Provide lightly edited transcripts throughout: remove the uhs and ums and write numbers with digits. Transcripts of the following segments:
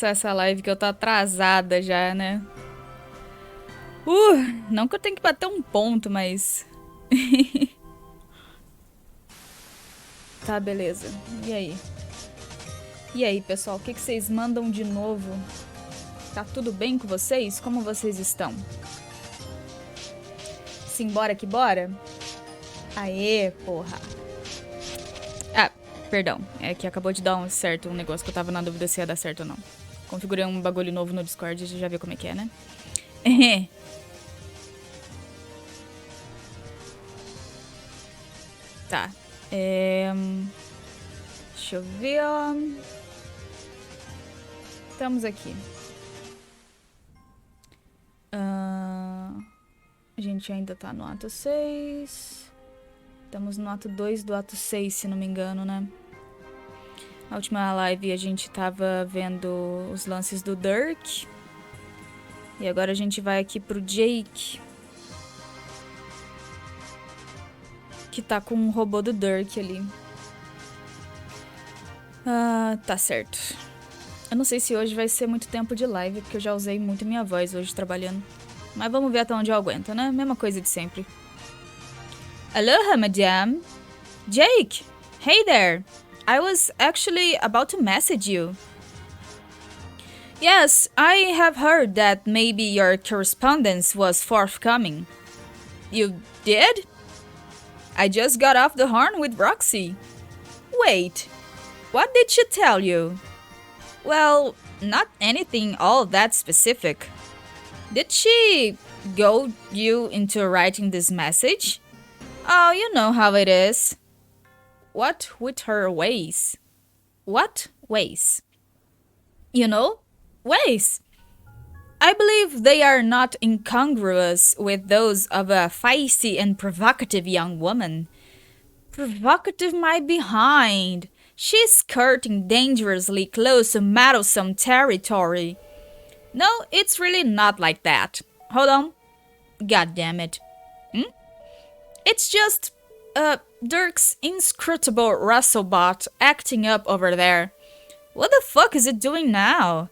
Essa live que eu tô atrasada já, né? Não que eu tenho que bater um ponto, mas... Tá, beleza. E aí? E aí, pessoal, o que vocês mandam de novo? Tá tudo bem com vocês? Como vocês estão? Simbora que bora? Aê, porra. Ah, perdão. É que acabou de dar um negócio que eu tava na dúvida se ia dar certo ou não. Configurei um bagulho novo no Discord e já viu como é que é, né? Tá. Deixa eu ver. Estamos aqui. A gente ainda tá no ato 6. Estamos no ato 2 do ato 6, se não me engano, né? Na última live a gente tava vendo os lances do Dirk. E agora a gente vai aqui pro Jake. Que tá com um robô do Dirk ali. Tá certo. Eu não sei se hoje vai ser muito tempo de live, porque eu já usei muito minha voz hoje trabalhando. Mas vamos ver até onde eu aguento, né? Mesma coisa de sempre. Aloha, madame. Jake! Hey there! I was actually about to message you. Yes, I have heard that maybe your correspondence was forthcoming. You did? I just got off the horn with Roxy. Wait, what did she tell you? Well, not anything all that specific. Did she goad you into writing this message? Oh, you know how it is. What with her ways? What ways? You know, ways. I believe they are not incongruous with those of a feisty and provocative young woman. Provocative my behind. She's skirting dangerously close to meddlesome territory. No, it's really not like that. Hold on. God damn it. It's just, Dirk's inscrutable Rustlebot acting up over there. What the fuck is it doing now?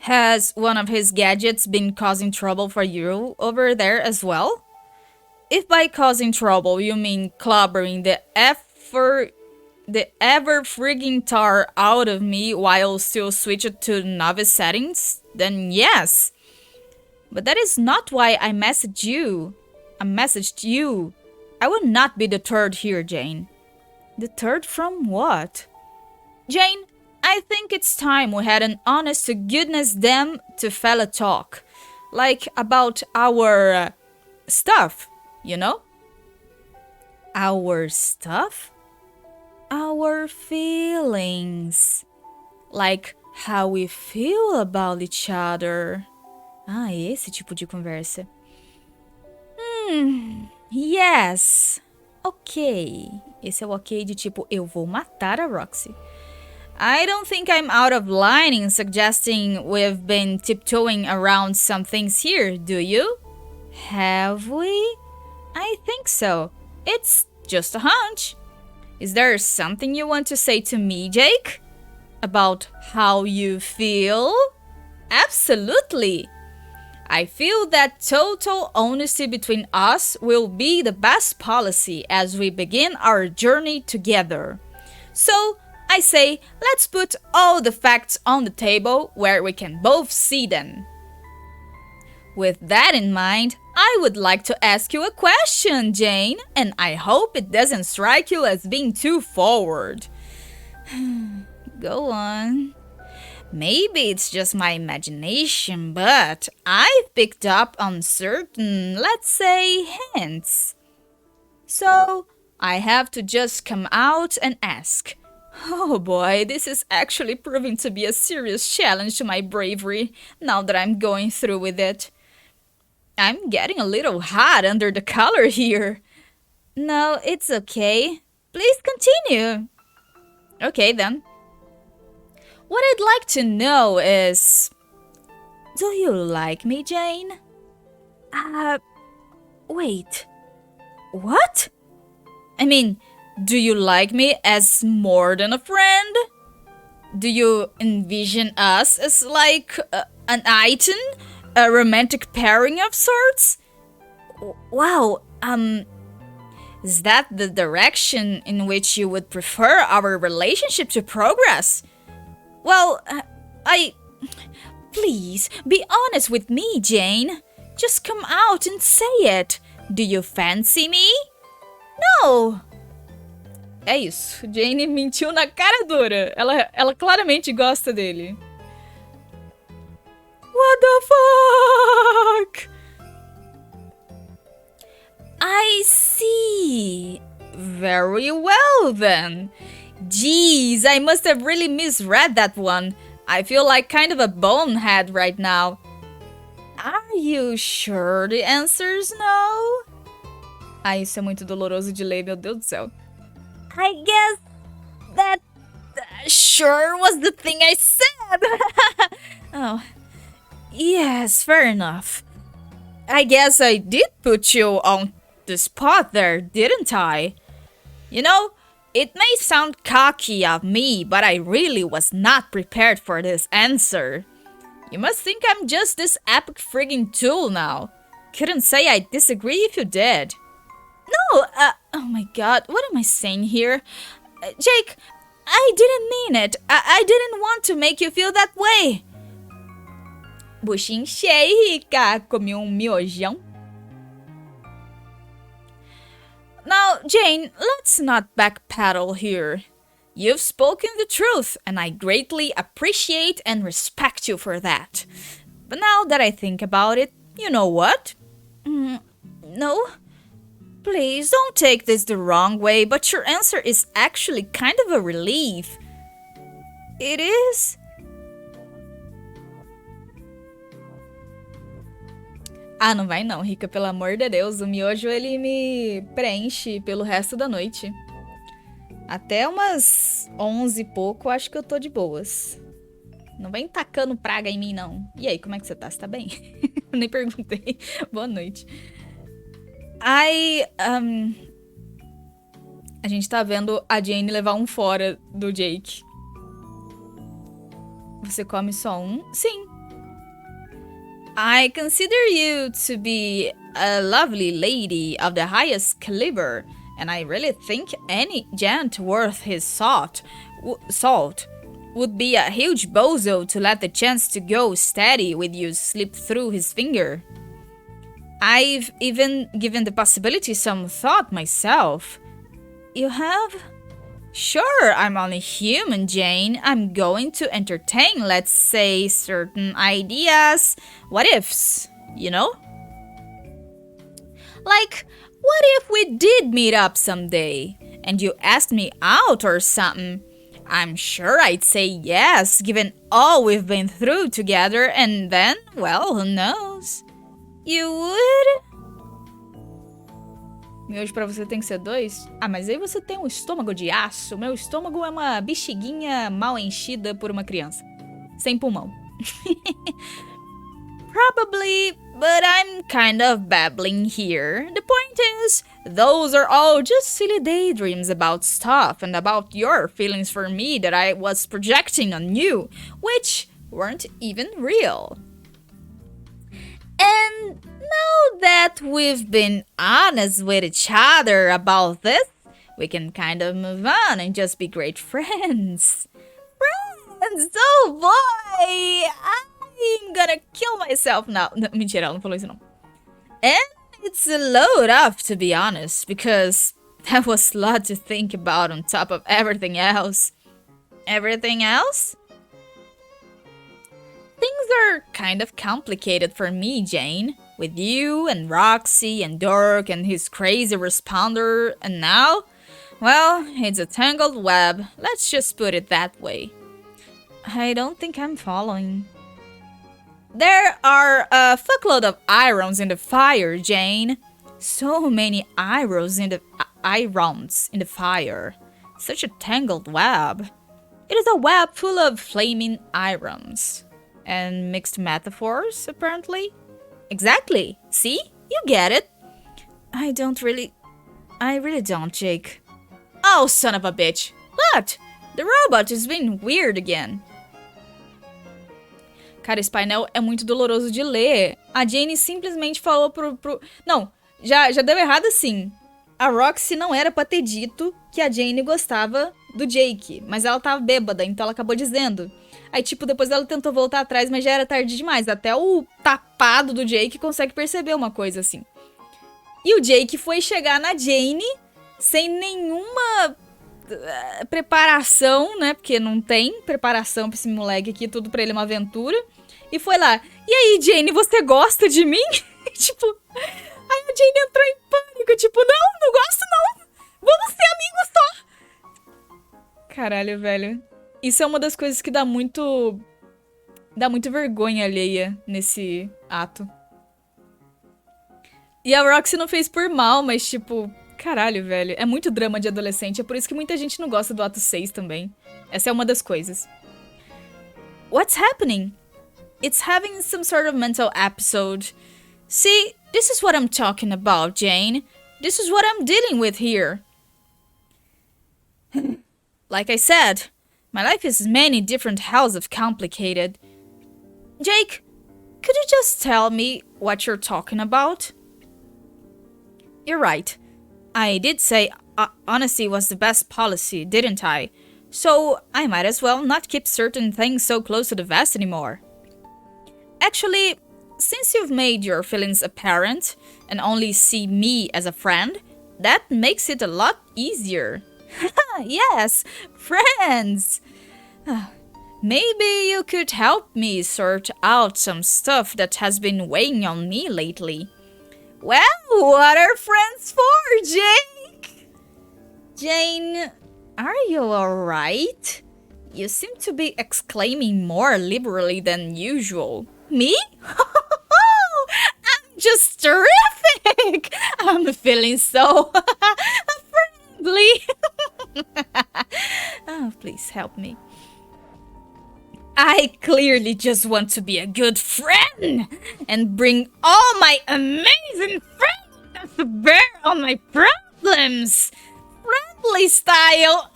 Has one of his gadgets been causing trouble for you over there as well? If by causing trouble you mean clobbering the ever frigging tar out of me while still switched to novice settings, then yes. But that is not why I messaged you. I will not be deterred here, Jane. Deterred from what? Jane, I think it's time we had an honest to goodness damn to fella talk. Like about our stuff, you know? Our stuff? Our feelings. Like how we feel about each other. Esse tipo de conversa. Yes. Ok. Esse é o ok de tipo, eu vou matar a Roxy. I don't think I'm out of line in suggesting we've been tiptoeing around some things here, do you? Have we? I think so. It's just a hunch. Is there something you want to say to me, Jake? About how you feel? Absolutely. I feel that total honesty between us will be the best policy as we begin our journey together. So, I say, let's put all the facts on the table where we can both see them. With that in mind, I would like to ask you a question, Jane, and I hope it doesn't strike you as being too forward. Go on. Maybe it's just my imagination, but I've picked up on certain, let's say, hints. So, I have to just come out and ask. Oh boy, this is actually proving to be a serious challenge to my bravery, now that I'm going through with it. I'm getting a little hot under the collar here. No, it's okay. Please continue. Okay then. What I'd like to know is... Do you like me, Jane? Wait. What? I mean, do you like me as more than a friend? Do you envision us as like an item? A romantic pairing of sorts? Wow, is that the direction in which you would prefer our relationship to progress? Well, I... Please, be honest with me, Jane. Just come out and say it. Do you fancy me? No! É isso, Jane mentiu na cara dura. Ela claramente gosta dele. What the fuck? I see. Very well then. Jeez, I must have really misread that one. I feel like kind of a bonehead right now. Are you sure the answer's no? Ai, isso é muito doloroso de ler, meu Deus do céu. I guess that sure was the thing I said. Oh, yes, fair enough. I guess I did put you on the spot there, didn't I? You know, it may sound cocky of me, but I really was not prepared for this answer. You must think I'm just this epic frigging tool now. Couldn't say I disagree if you did. No, oh my god, what am I saying here? Jake, I didn't mean it. I didn't want to make you feel that way. Buchinho cheio, rica. Comi miojão. Now, Jane, let's not backpedal here. You've spoken the truth, and I greatly appreciate and respect you for that. But now that I think about it, you know what? No? Please, don't take this the wrong way, but your answer is actually kind of a relief. It is? Ah, não vai não, Rica, pelo amor de Deus. O miojo, ele me preenche pelo resto da noite. Até umas 11 e pouco, acho que eu tô de boas. Não vem tacando praga em mim, não. E aí, como é que você tá? Você tá bem? Nem perguntei. Boa noite. A gente tá vendo a Jane levar um fora do Jake. Você come só um? Sim. I consider you to be a lovely lady of the highest caliber, and I really think any gent worth his salt would be a huge bozo to let the chance to go steady with you slip through his finger. I've even given the possibility some thought myself. You have? Sure, I'm only human, Jane. I'm going to entertain, let's say, certain ideas, what ifs, you know? Like, what if we did meet up someday, and you asked me out or something? I'm sure I'd say yes, given all we've been through together, and then, well, who knows? You would? Miojo pra você tem que ser 2? Ah, mas aí você tem um estômago de aço. Meu estômago é uma bexiguinha mal enchida por uma criança. Sem pulmão. Probably, but I'm kind of babbling here. The point is, those are all just silly daydreams about stuff and about your feelings for me that I was projecting on you, which weren't even real. And now that we've been honest with each other about this, we can kind of move on and just be great friends. Friends! Oh boy! I'm gonna kill myself now. No, mentira, ela não falou isso não. And it's a load off, to be honest, because that was a lot to think about on top of everything else. Everything else? Things are kind of complicated for me, Jane. With you and Roxy and Dirk and his crazy responder, and now? Well, it's a tangled web. Let's just put it that way. I don't think I'm following. There are a fuckload of irons in the fire, Jane. So many irons in the fire. Such a tangled web. It is a web full of flaming irons. And mixed metaphors, apparently. Exactly. See? You get it. I really don't, Jake. Oh, son of a bitch. What? The robot is being weird again. Cara, esse painel é muito doloroso de ler. A Jane simplesmente falou pro... Não, já deu errado assim. A Roxy não era pra ter dito que a Jane gostava do Jake, mas ela tava bêbada, então ela acabou dizendo. Aí, tipo, depois ela tentou voltar atrás, mas já era tarde demais. Até o tapado do Jake consegue perceber uma coisa assim. E o Jake foi chegar na Jane sem nenhuma preparação, né? Porque não tem preparação pra esse moleque aqui, tudo pra ele é uma aventura. E foi lá, e aí, Jane, você gosta de mim? Tipo, aí a Jane entrou em pânico, tipo, não gosto não, vamos ser amigos só. Caralho, velho. Isso é uma das coisas que dá muito vergonha alheia nesse ato. E a Roxy não fez por mal, mas tipo... Caralho, velho. É muito drama de adolescente. É por isso que muita gente não gosta do ato 6 também. Essa é uma das coisas. What's happening? It's having some sort of mental episode. See, this is what I'm talking about, Jane. This is what I'm dealing with here. Like I said, my life is many different hells of complicated. Jake, could you just tell me what you're talking about? You're right. I did say honesty was the best policy, didn't I? So I might as well not keep certain things so close to the vest anymore. Actually, since you've made your feelings apparent and only see me as a friend, that makes it a lot easier. Yes, friends! Maybe you could help me sort out some stuff that has been weighing on me lately. Well, what are friends for, Jake? Jane, are you alright? You seem to be exclaiming more liberally than usual. Me? I'm just terrific! I'm feeling so friendly. Oh, please help me. I clearly just want to be a good friend and bring all my amazing friends to bear on my problems. Friendly style.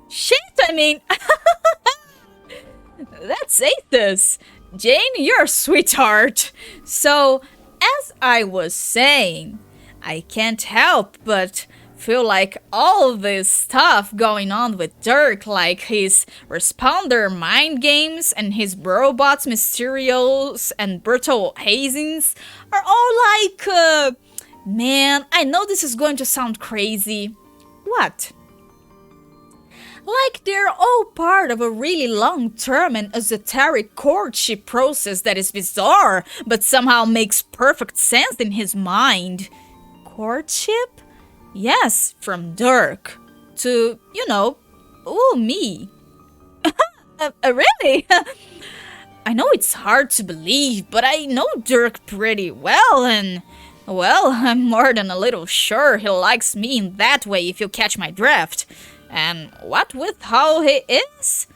Shit, I mean. That's Athos. Jane, you're a sweetheart. So, as I was saying, I can't help but feel like all this stuff going on with Dirk, like his responder mind games and his robots mysterios and brutal hazings, are all like, man, I know this is going to sound crazy. What? Like they're all part of a really long-term and esoteric courtship process that is bizarre, but somehow makes perfect sense in his mind. Courtship? Yes, from Dirk to, you know, me. Really? I know it's hard to believe, but I know Dirk pretty well, and, well, I'm more than a little sure he likes me in that way, if you catch my drift. And what with how he is?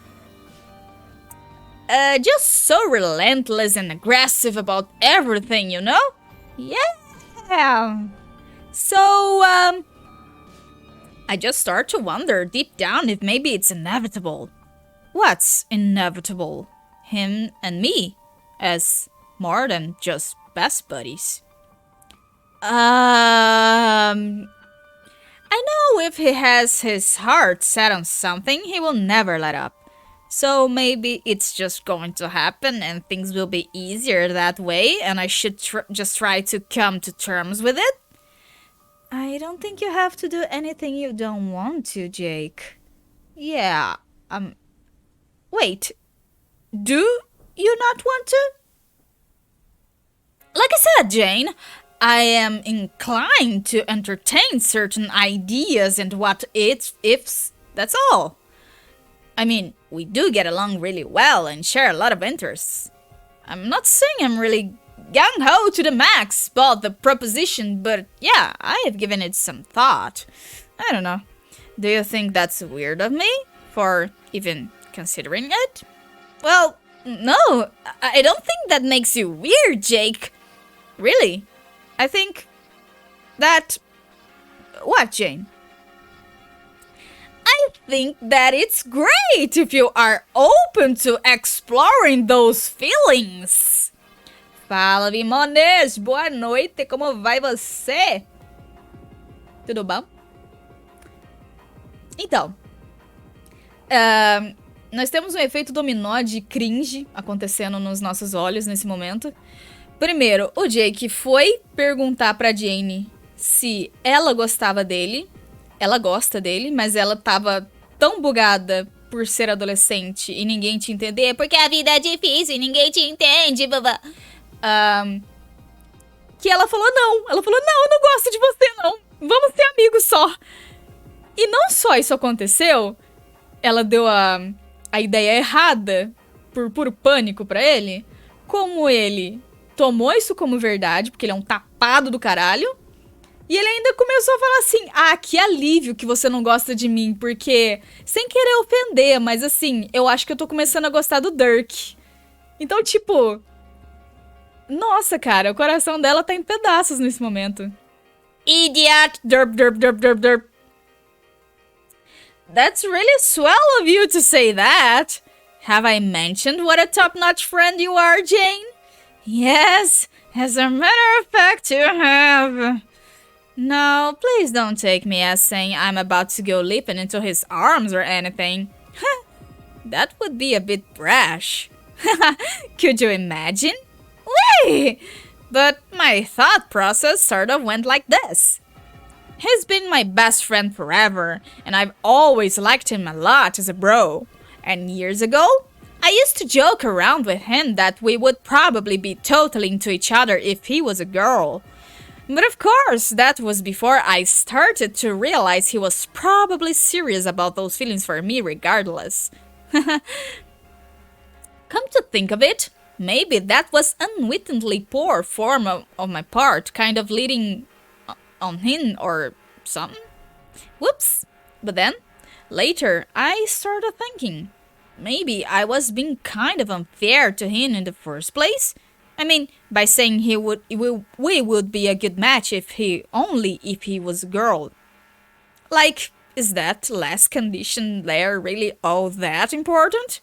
Just so relentless and aggressive about everything, you know? Yeah. So, I just start to wonder deep down if maybe it's inevitable. What's inevitable? Him and me, as more than just best buddies. I know if he has his heart set on something, he will never let up. So maybe it's just going to happen and things will be easier that way and I should just try to come to terms with it? I don't think you have to do anything you don't want to, Jake. Yeah, wait. Do you not want to? Like I said, Jane, I am inclined to entertain certain ideas and what ifs, that's all. I mean, we do get along really well and share a lot of interests. I'm not saying I'm really gung-ho to the max about the proposition, but yeah, I have given it some thought. I don't know. Do you think that's weird of me for even considering it? Well, no, I don't think that makes you weird, Jake. Really? I think that... What, Jane? I think that it's great if you are open to exploring those feelings. Fala, Vimones! Boa noite, como vai você? Tudo bom? Então, nós temos um efeito dominó de cringe acontecendo nos nossos olhos nesse momento. Primeiro, o Jake foi perguntar pra Jane se ela gostava dele. Ela gosta dele, mas ela tava tão bugada por ser adolescente e ninguém te entender, porque a vida é difícil e ninguém te entende, babá. Que ela falou não. Ela falou, não, eu não gosto de você, não. Vamos ser amigos só. E não só isso aconteceu, ela deu a ideia errada por puro pânico pra ele, como ele tomou isso como verdade, porque ele é um tapado do caralho, e ele ainda começou a falar assim, que alívio que você não gosta de mim, porque, sem querer ofender, mas assim, eu acho que eu tô começando a gostar do Dirk. Então, tipo, nossa, cara, o coração dela tá em pedaços nesse momento. Idiot, derp, derp, derp, derp, derp. That's really swell of you to say that. Have I mentioned what a top-notch friend you are, Jane? Yes, as a matter of fact, you have. No, please don't take me as saying I'm about to go leaping into his arms or anything. That would be a bit brash. Could you imagine? Wait! But my thought process sort of went like this. He's been my best friend forever, and I've always liked him a lot as a bro. And years ago, I used to joke around with him that we would probably be totally into each other if he was a girl. But of course, that was before I started to realize he was probably serious about those feelings for me regardless. Come to think of it, maybe that was unwittingly poor form of my part, kind of leading on him or something. Whoops. But then, later, I started thinking, maybe I was being kind of unfair to him in the first place. I mean, by saying we would be a good match if he was a girl. Like, is that last condition there really all that important?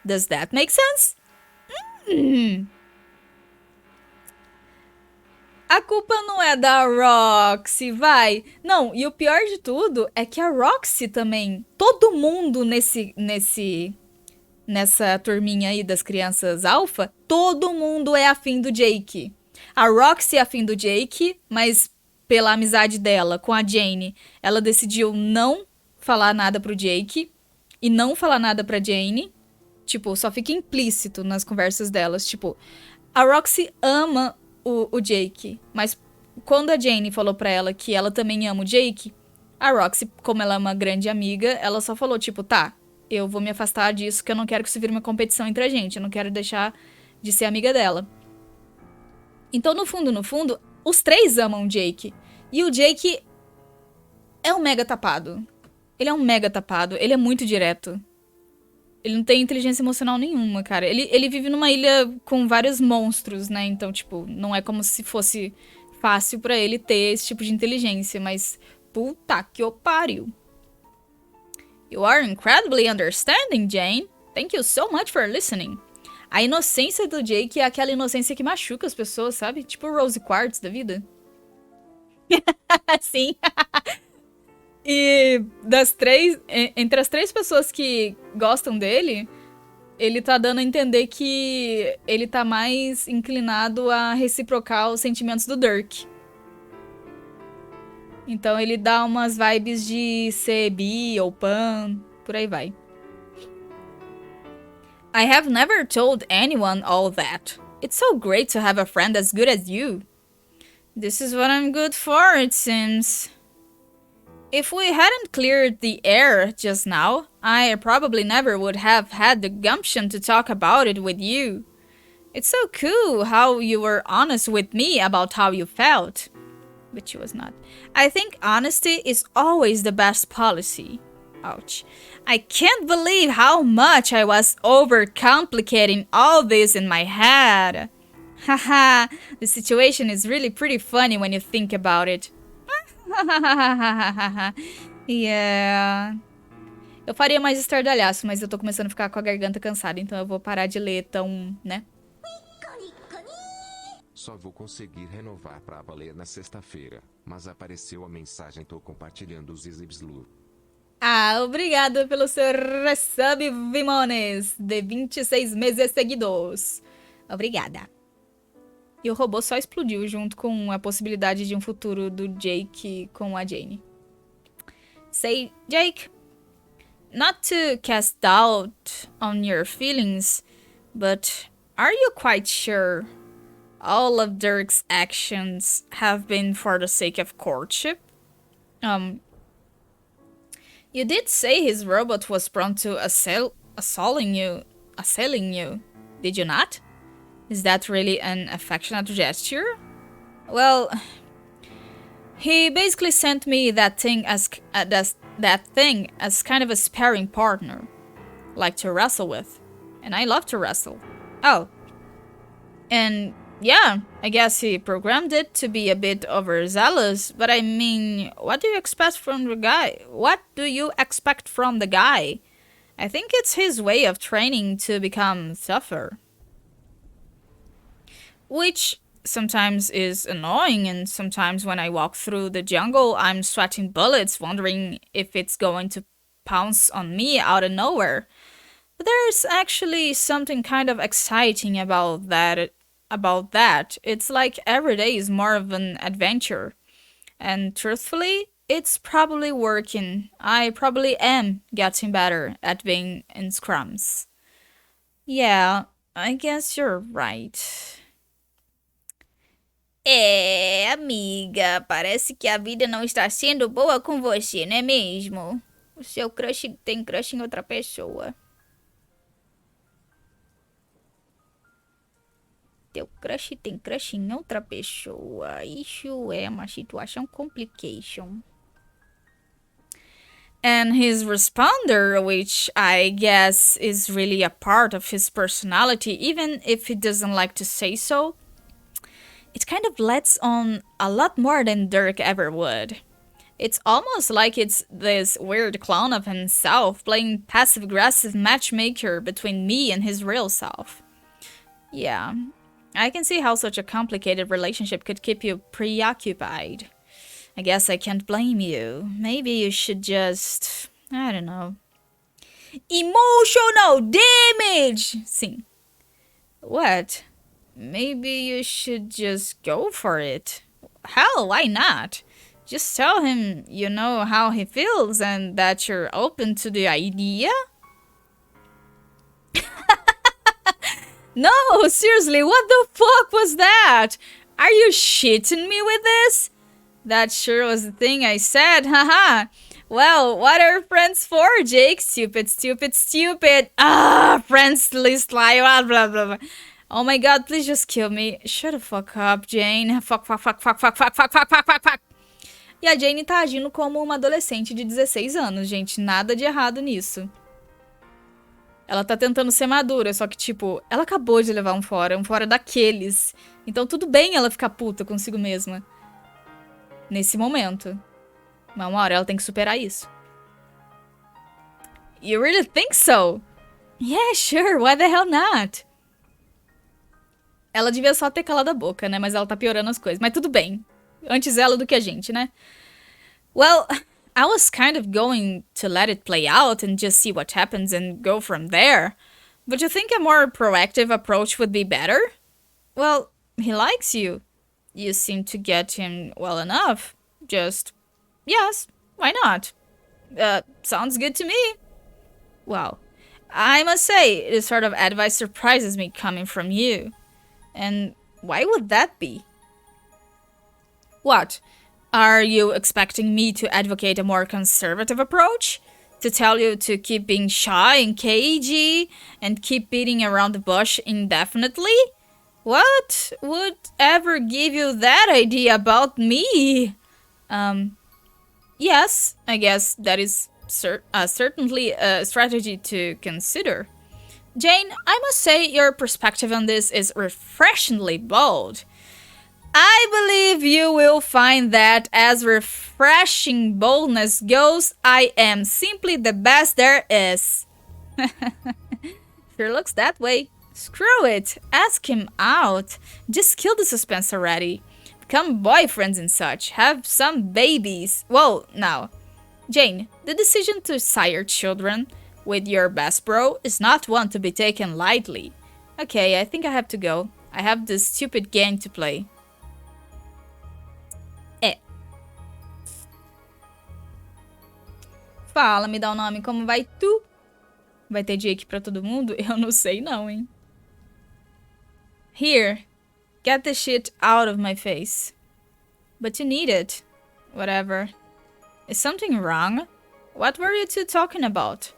Does that make sense? A culpa não é da Roxy, vai. Não, e o pior de tudo é que a Roxy também, todo mundo nessa turminha aí das crianças alfa, todo mundo é afim do Jake. A Roxy é afim do Jake, mas pela amizade dela com a Jane, ela decidiu não falar nada pro Jake e não falar nada pra Jane. Tipo, só fica implícito nas conversas delas. Tipo, a Roxy ama o Jake, mas quando a Jane falou pra ela que ela também ama o Jake, a Roxy, como ela é uma grande amiga, ela só falou, tipo, tá, eu vou me afastar disso, que eu não quero que isso vire uma competição entre a gente, eu não quero deixar de ser amiga dela. Então, no fundo, os três amam o Jake. E o Jake é um mega tapado. Ele é um mega tapado, ele é muito direto. Ele não tem inteligência emocional nenhuma, cara. Ele vive numa ilha com vários monstros, né? Então, tipo, não é como se fosse fácil pra ele ter esse tipo de inteligência, mas puta que o pariu. You are incredibly understanding, Jane. Thank you so much for listening. A inocência do Jake é aquela inocência que machuca as pessoas, sabe? Tipo o Rose Quartz da vida. Sim. E entre as três pessoas que gostam dele, ele tá dando a entender que ele tá mais inclinado a reciprocar os sentimentos do Dirk. Então ele dá umas vibes de ser bi ou pan, por aí vai. I have never told anyone all that. It's so great to have a friend as good as you. This is what I'm good for, it seems. If we hadn't cleared the air just now, I probably never would have had the gumption to talk about it with you. It's so cool how you were honest with me about how you felt. But she was not. I think honesty is always the best policy. Ouch. I can't believe how much I was overcomplicating all this in my head. Haha, the situation is really pretty funny when you think about it. Yeah. Eu faria mais estardalhaço, mas eu tô começando a ficar com a garganta cansada, então eu vou parar de ler tão, né? Só vou conseguir renovar pra valer na sexta-feira, mas apareceu a mensagem tô compartilhando os zizibs. Ah, obrigada pelo seu resub, Vimones, de 26 meses seguidos. Obrigada. E o robô só explodiu junto com a possibilidade de um futuro do Jake com a Jane. Say, Jake, not to cast doubt on your feelings, but are you quite sure all of Dirk's actions have been for the sake of courtship? You did say his robot was prone to assailing you, did you not? Is that really an affectionate gesture? Well, he basically sent me that thing as kind of a sparring partner, like to wrestle with, and I love to wrestle. Oh, and yeah, I guess he programmed it to be a bit overzealous, but I mean, what do you expect from the guy? What do you expect from the guy? I think it's his way of training to become tougher. Which sometimes is annoying, and sometimes when I walk through the jungle, I'm sweating bullets, wondering if it's going to pounce on me out of nowhere. But there's actually something kind of exciting about that. It's like every day is more of an adventure. And truthfully, it's probably working. I probably am getting better at being in scrums. Yeah, I guess you're right. É, amiga, parece que a vida não está sendo boa com você, não é mesmo? O seu crush tem crush em outra pessoa. Teu crush tem crush em outra pessoa. Isso é uma situação complication. And his responder, which I guess is really a part of his personality, even if he doesn't like to say so, it kind of lets on a lot more than Dirk ever would. It's almost like it's this weird clone of himself playing passive-aggressive matchmaker between me and his real self. Yeah, I can see how such a complicated relationship could keep you preoccupied. I guess I can't blame you. Maybe you should just... I don't know. Emotional damage! Sim. What? Maybe you should just go for it. Hell, why not? Just tell him you know how he feels and that you're open to the idea? No, seriously, what the fuck was that? Are you shitting me with this? That sure was the thing I said, haha. Well, what are friends for, Jake? Stupid, stupid, stupid. Ah, friends list lie, blah, blah, blah, blah. Oh my god, please just kill me. Shut the fuck up, Jane. Fuck, fuck, fuck, fuck, fuck, fuck, fuck, fuck, fuck, fuck, fuck. E a Jane tá agindo como uma adolescente de 16 anos, gente. Nada de errado nisso. Ela tá tentando ser madura, só que, tipo, ela acabou de levar um fora daqueles. Então tudo bem ela ficar puta consigo mesma. Nesse momento. Mas uma hora ela tem que superar isso. You really think so? Yeah, sure, why the hell not? Ela devia só ter calado a boca, né? Mas ela tá piorando as coisas. Mas tudo bem. Antes ela do que a gente, né? Well, I was kind of going to let it play out and just see what happens and go from there. But you think a more proactive approach would be better? Well, he likes you. You seem to get him well enough. Just, yes, why not? Sounds good to me. Well, I must say, this sort of advice surprises me coming from you. And why would that be? What? Are you expecting me to advocate a more conservative approach? To tell you to keep being shy and cagey and keep beating around the bush indefinitely? What would ever give you that idea about me? Yes, I guess that is certainly a strategy to consider. Jane, I must say your perspective on this is refreshingly bold. I believe you will find that as refreshing boldness goes, I am simply the best there is. Sure looks that way. Screw it. Ask him out. Just kill the suspense already. Become boyfriends and such. Have some babies. Whoa, now. Jane, the decision to sire children with your best bro is not one to be taken lightly. Okay, I think I have to go. I have this stupid game to play. Fala, me dá um nome, como vai tu? Vai ter Jake pra todo mundo? Eu não sei não, hein? Here, get the shit out of my face. But you need it. Whatever. Is something wrong? What were you two talking about?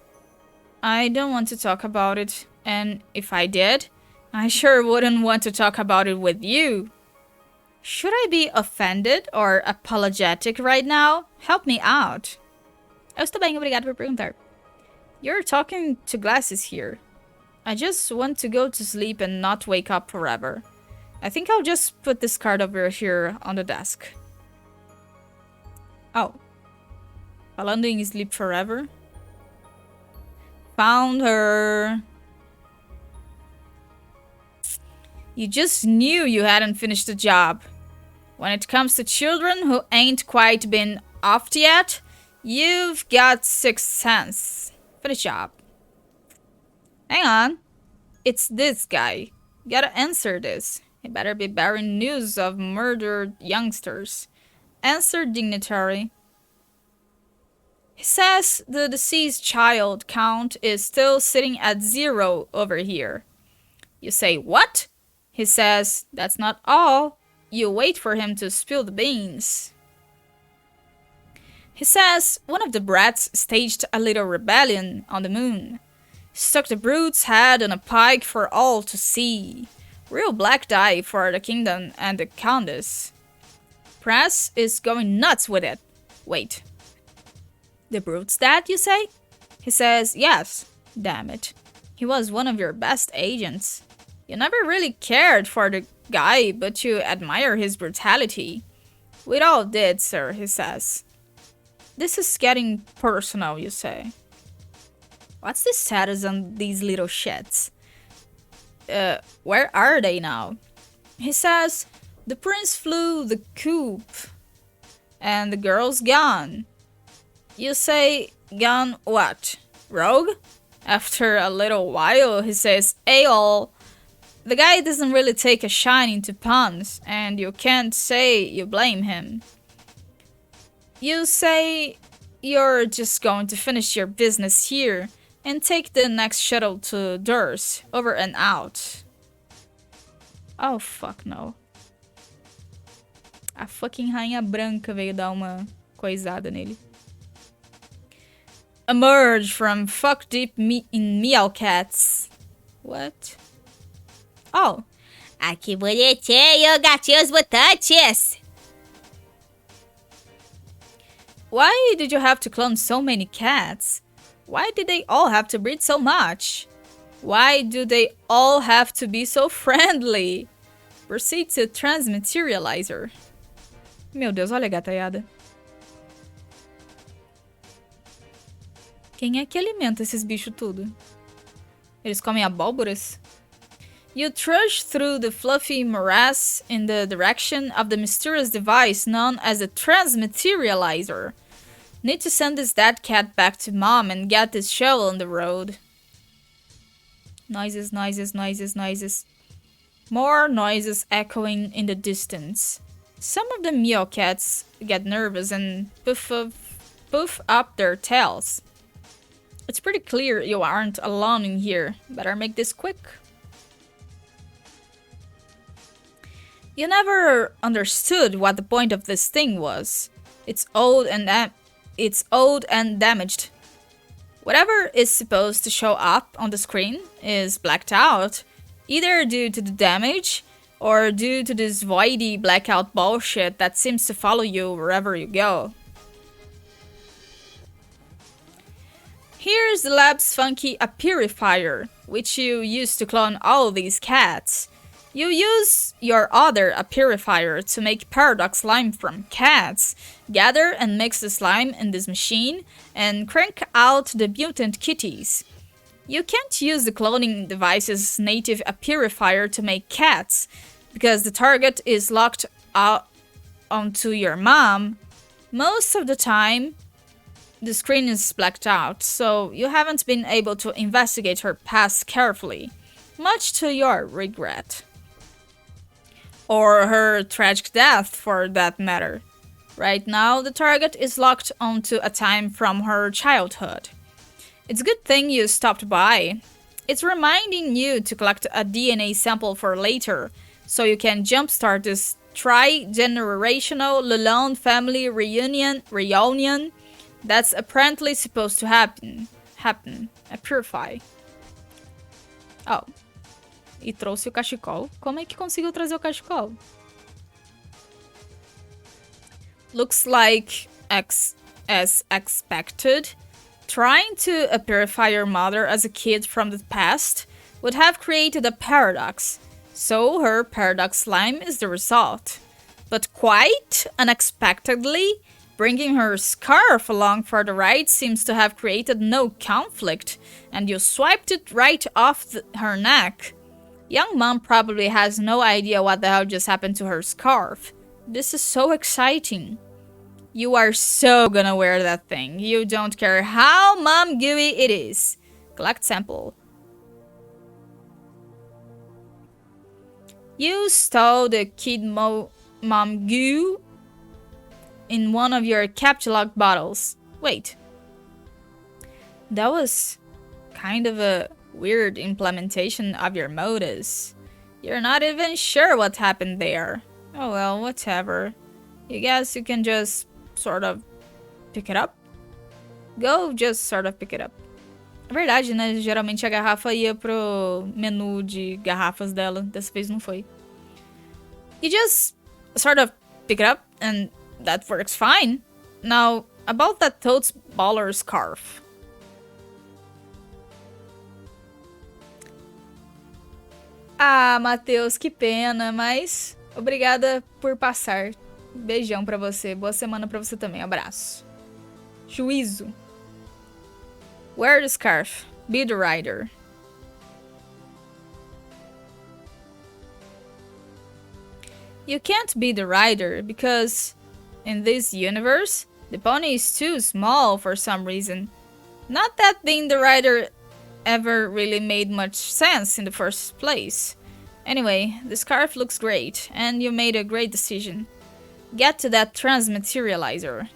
I don't want to talk about it, and if I did, I sure wouldn't want to talk about it with you. Should I be offended or apologetic right now? Help me out. Eu estou bem, obrigado por perguntar. You're talking to glasses here. I just want to go to sleep and not wake up forever. I think I'll just put this card over here on the desk. Oh. Falando em sleep forever. Found her. You just knew you hadn't finished the job. When it comes to children who ain't quite been offed yet, you've got sixth sense. Finish job. Hang on. It's this guy. Gotta answer this. He better be bearing news of murdered youngsters. Answer, dignitary. He says the deceased child count is still sitting at 0 over here. You say, what? He says, that's not all. You wait for him to spill the beans. He says one of the brats staged a little rebellion on the moon. Stuck the brute's head on a pike for all to see. Real black die for the kingdom and the countess. Press is going nuts with it. Wait. The brute's dad, you say? He says, yes. Damn it. He was one of your best agents. You never really cared for the guy, but you admire his brutality. We all did, sir, he says. This is getting personal, you say. What's the status on these little shits? Where are they now? He says, the prince flew the coop, and the girl's gone. You say, gone what? Rogue? After a little while, he says, AOL. The guy doesn't really take a shining to puns, and you can't say you blame him. You say you're just going to finish your business here and take the next shuttle to Durs, over and out. Oh, fuck no. A fucking Rainha Branca veio dar uma coisada nele. Emerge from fuck deep in meowcats. What? Oh. Ah, que bonitinho, gatinhos mutantes! Why did you have to clone so many cats? Why did they all have to breed so much? Why do they all have to be so friendly? Proceed to transmaterializer. Meu Deus, olha a gataiada. Quem é que alimenta esses bichos tudo? Eles comem abóboras? You trudge through the fluffy morass in the direction of the mysterious device known as a transmaterializer. Need to send this dead cat back to mom and get this shovel on the road. Noises, noises, noises, noises. More noises echoing in the distance. Some of the meowcats get nervous and poof up their tails. It's pretty clear you aren't alone in here. Better make this quick. You never understood what the point of this thing was. It's old and damaged. Whatever is supposed to show up on the screen is blacked out, either due to the damage or due to this voidy blackout bullshit that seems to follow you wherever you go. Here's the lab's funky purifier, which you used to clone all these cats. You use your other purifier to make paradox slime from cats, gather and mix the slime in this machine, and crank out the mutant kitties. You can't use the cloning device's native purifier to make cats, because the target is locked out onto your mom. Most of the time, the screen is blacked out, so you haven't been able to investigate her past carefully, much to your regret. Or her tragic death, for that matter. Right now, the target is locked onto a time from her childhood. It's a good thing you stopped by. It's reminding you to collect a DNA sample for later, so you can jumpstart this tri-generational Lalonde family reunion that's apparently supposed to happen. Purify. Oh. E trouxe o cachecol. Como é que conseguiu trazer o cachecol? Looks like, as expected, trying to purify your mother as a kid from the past would have created a paradox, so her paradox slime is the result. But quite unexpectedly, bringing her scarf along for the ride seems to have created no conflict, and you swiped it right off her neck. Young mom probably has no idea what the hell just happened to her scarf. This is so exciting. You are so gonna wear that thing. You don't care how mom gooey it is. Collect sample. You stole the kid mom goo in one of your Captcha bottles. Wait. That was kind of a weird implementation of your motives. You're not even sure what happened there. Oh well, whatever. You guess you can just sort of pick it up? Go just sort of pick it up. É verdade, né? Geralmente a garrafa ia pro menu de garrafas dela. Dessa vez não foi. You just sort of pick it up and that works fine. Now, about that totes baller scarf. Ah, Matheus, que pena, mas obrigada por passar. Beijão pra você, boa semana pra você também, abraço. Juízo. Wear the scarf, be the rider. You can't be the rider because, in this universe, the pony is too small for some reason. Not that being the rider ever really made much sense in the first place. Anyway, the scarf looks great, and you made a great decision. Get to that transmaterializer.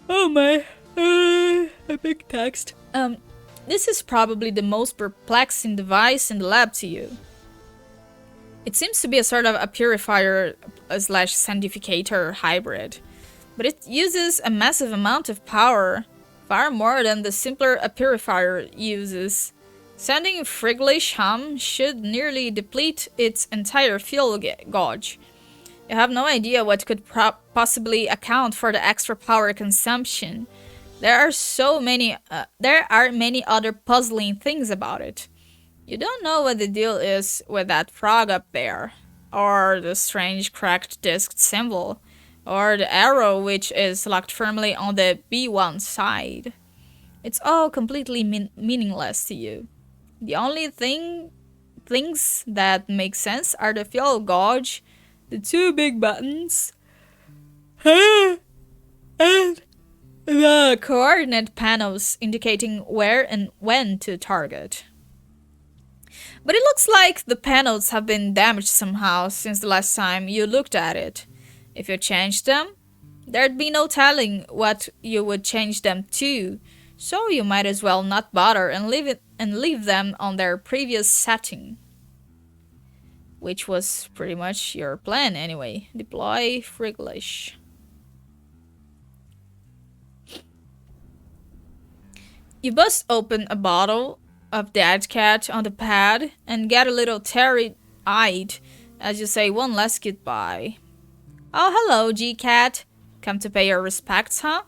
Oh my, a big text. This is probably the most perplexing device in the lab to you. It seems to be a sort of a purifier slash sanctificator hybrid, but it uses a massive amount of power, far more than the simpler purifier uses. Sending Friglish hum should nearly deplete its entire fuel gauge. You have no idea what could possibly account for the extra power consumption. There are many other puzzling things about it. You don't know what the deal is with that frog up there, or the strange cracked disc symbol, or the arrow which is locked firmly on the B1 side. It's all completely meaningless to you. The only things that make sense are the fuel gauge, the two big buttons, and the coordinate panels indicating where and when to target. But it looks like the panels have been damaged somehow since the last time you looked at it. If you changed them, there'd be no telling what you would change them to, so you might as well not bother and leave them on their previous setting. Which was pretty much your plan anyway. Deploy Friglish. You bust open a bottle of Dead Cat on the pad and get a little teary-eyed as you say one last goodbye. Oh, hello, G-Cat. Come to pay your respects, huh?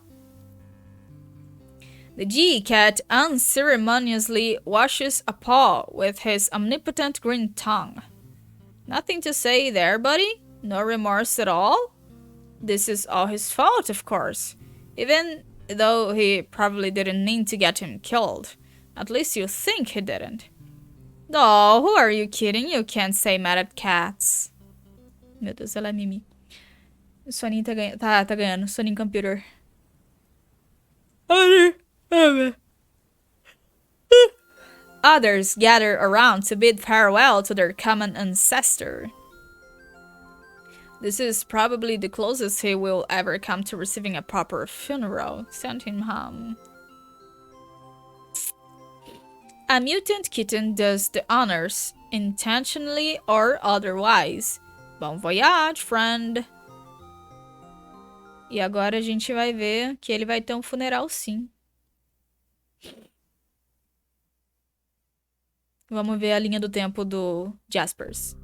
The G-Cat unceremoniously washes a paw with his omnipotent green tongue. Nothing to say there, buddy? No remorse at all? This is all his fault, of course. Even though he probably didn't mean to get him killed. At least you think he didn't. Oh, who are you kidding? You can't say mad at cats. Meu Deus, ela é Mimi. O soninho tá ganhando. Soninho computer. Others gather around to bid farewell to their common ancestor. This is probably the closest he will ever come to receiving a proper funeral. Send him home. A mutant kitten does the honors, intentionally or otherwise. Bon voyage, friend. E agora a gente vai ver que ele vai ter um funeral sim. Vamos ver a linha do tempo do Jaspers.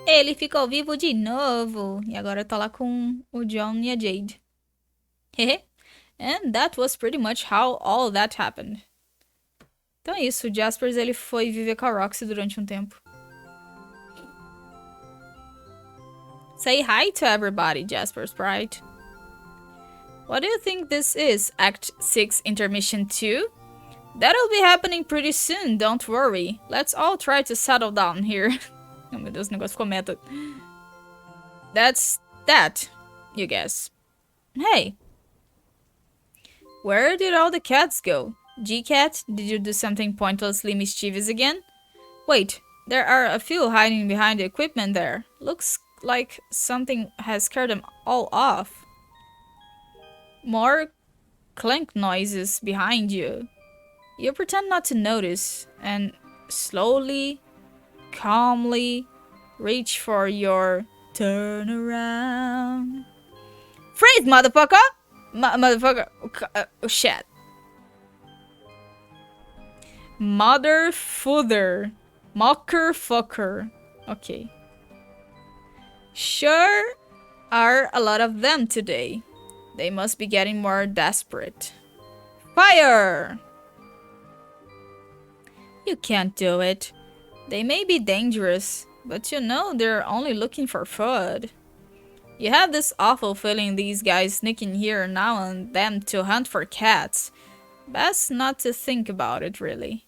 Ele ficou vivo de novo. E agora tá lá com o John e a Jade. Hehe. And that was pretty much how all that happened. Então é isso. O Jaspers ele foi viver com a Roxy durante um tempo. Say hi to everybody, Jasper Sprite. What do you think this is, Act 6 Intermission 2? That'll be happening pretty soon, don't worry. Let's all try to settle down here. Oh meu Deus, o negócio ficou meta. That's that, you guess. Hey. Where did all the cats go? G-Cat, did you do something pointlessly mischievous again? Wait, there are a few hiding behind the equipment there. Looks like something has scared them all off. More clank noises behind you. You pretend not to notice and slowly, calmly reach for your turnaround. Freeze, motherfucker! Motherfucker. Shit. Motherfucker. Mockerfucker. Okay. Sure are a lot of them today. They must be getting more desperate. Fire! You can't do it. They may be dangerous, but you know they're only looking for food. You have this awful feeling these guys sneaking here now and then to hunt for cats. Best not to think about it, really.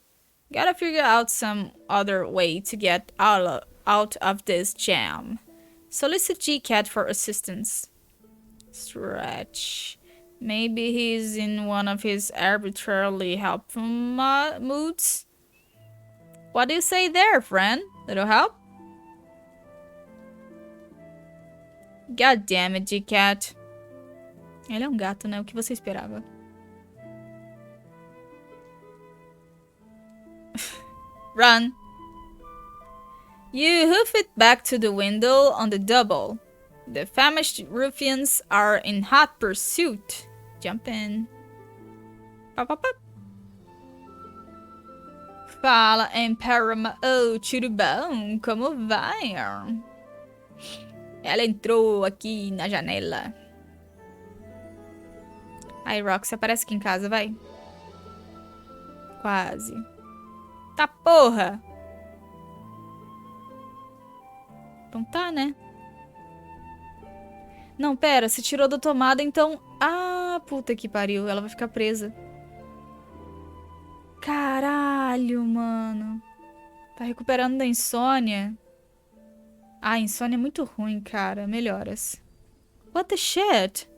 Gotta figure out some other way to get out of this jam. Solicit G-Cat for assistance. Stretch. Maybe he's in one of his arbitrarily helpful moods? What do you say there, friend? Little help? God damn it, G-Cat. Ele é um gato, né? O que você esperava? Run. You hoof it back to the window on the double. The famished ruffians are in hot pursuit. Jump in. Pop, pop, pop. Fala, Emperor. Oh, tudo bom? Como vai? Ela entrou aqui na janela. Aí, Roxy, aparece aqui em casa, vai. Quase. Tá porra! Então tá, né? Não, pera, se tirou da tomada, então... Ah, puta que pariu, ela vai ficar presa. Caralho, mano. Tá recuperando da insônia. Ah, insônia é muito ruim, cara. Melhoras. What the shit?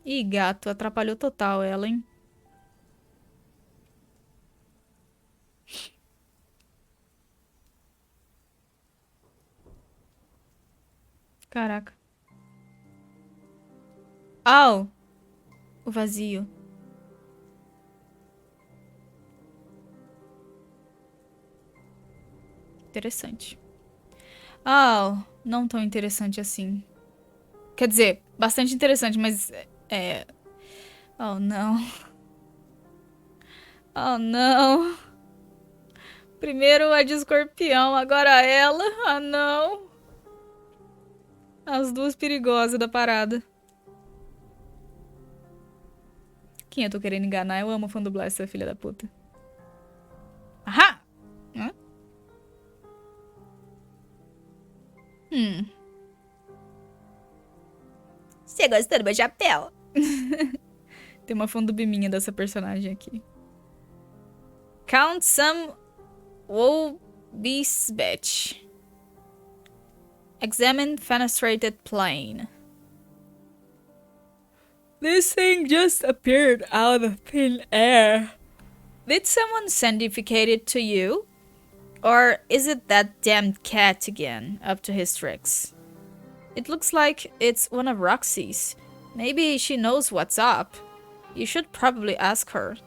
Ih, gato, atrapalhou total ela, hein? Caraca. Au! O vazio. Interessante. Oh, não tão interessante assim. Quer dizer, bastante interessante, mas... Oh, não. Oh, não. Primeiro a de escorpião, agora ela. Ah, não. As duas perigosas da parada. Quem eu tô querendo enganar? Eu amo o fã do Blaster, filha da puta. Ahá! Hã? Você gostou do meu chapéu? Tem uma fandubiminha dessa personagem aqui. Count some Wobbe's batch. Examine fenestrated plane. This thing just appeared out of thin air. Did someone sandificate it to you? Or is it that damned cat again, up to his tricks? It looks like it's one of Roxy's. Maybe she knows what's up. You should probably ask her.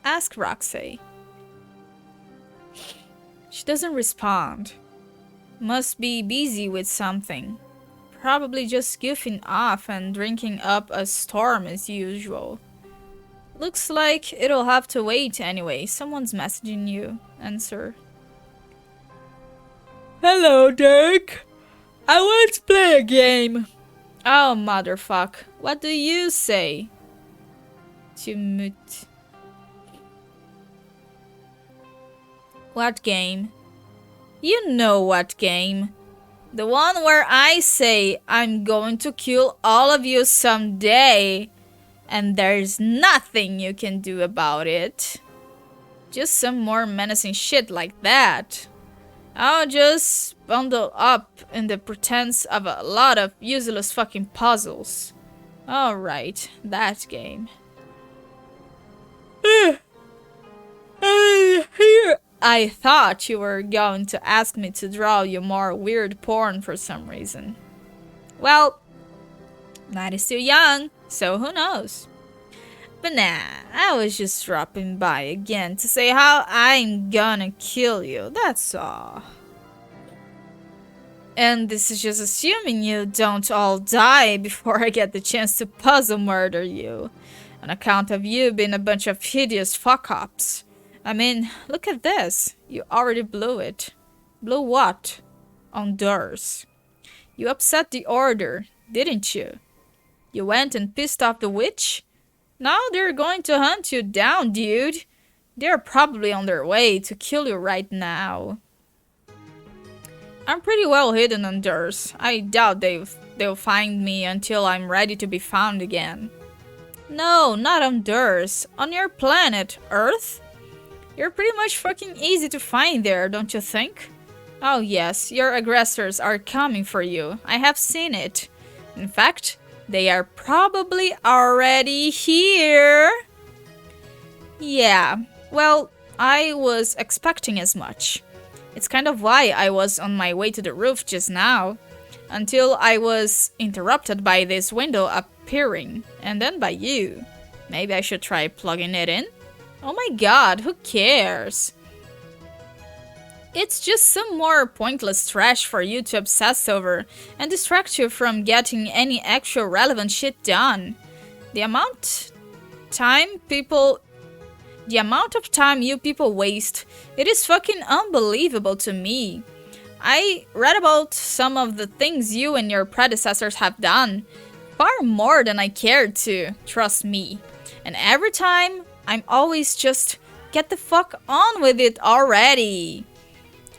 Ask Roxy. She doesn't respond. Must be busy with something. Probably just goofing off and drinking up a storm as usual. Looks like it'll have to wait anyway. Someone's messaging you. Answer. Hello, Dirk. I want to play a game. Oh, motherfuck. What do you say? Tumut. What game? You know what game. The one where I say I'm going to kill all of you someday, and there's nothing you can do about it. Just some more menacing shit like that. I'll just bundle up in the pretense of a lot of useless fucking puzzles. Alright, that game. Here. I thought you were going to ask me to draw you more weird porn for some reason. Well, night is still young, so who knows? But nah, I was just dropping by again to say how I'm gonna kill you, that's all. And this is just assuming you don't all die before I get the chance to puzzle murder you. On account of you being a bunch of hideous fuck-ups. I mean, look at this. You already blew it. Blew what? On doors. You upset the order, didn't you? You went and pissed off the witch? Now they're going to hunt you down, dude. They're probably on their way to kill you right now. I'm pretty well hidden on doors. I doubt they'll find me until I'm ready to be found again. No, not on doors. On your planet, Earth? You're pretty much fucking easy to find there, don't you think? Oh yes, your aggressors are coming for you. I have seen it. In fact, they are probably already here. Yeah, well, I was expecting as much. It's kind of why I was on my way to the roof just now. Until I was interrupted by this window appearing, and then by you. Maybe I should try plugging it in? Oh my god, who cares? It's just some more pointless trash for you to obsess over and distract you from getting any actual relevant shit done. The amount of time you people waste, it is fucking unbelievable to me. I read about some of the things you and your predecessors have done. Far more than I cared to, trust me. And every time, I'm always just, get the fuck on with it already.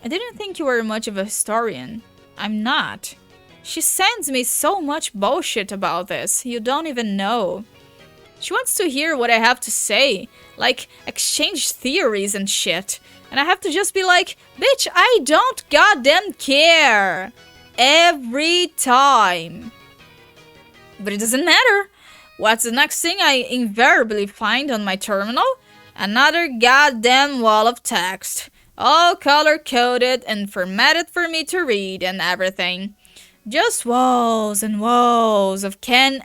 I didn't think you were much of a historian. I'm not. She sends me so much bullshit about this, you don't even know. She wants to hear what I have to say, like exchange theories and shit. And I have to just be like, bitch, I don't goddamn care. Every time. But it doesn't matter. What's the next thing I invariably find on my terminal? Another goddamn wall of text. All color-coded and formatted for me to read and everything. Just walls and walls of candy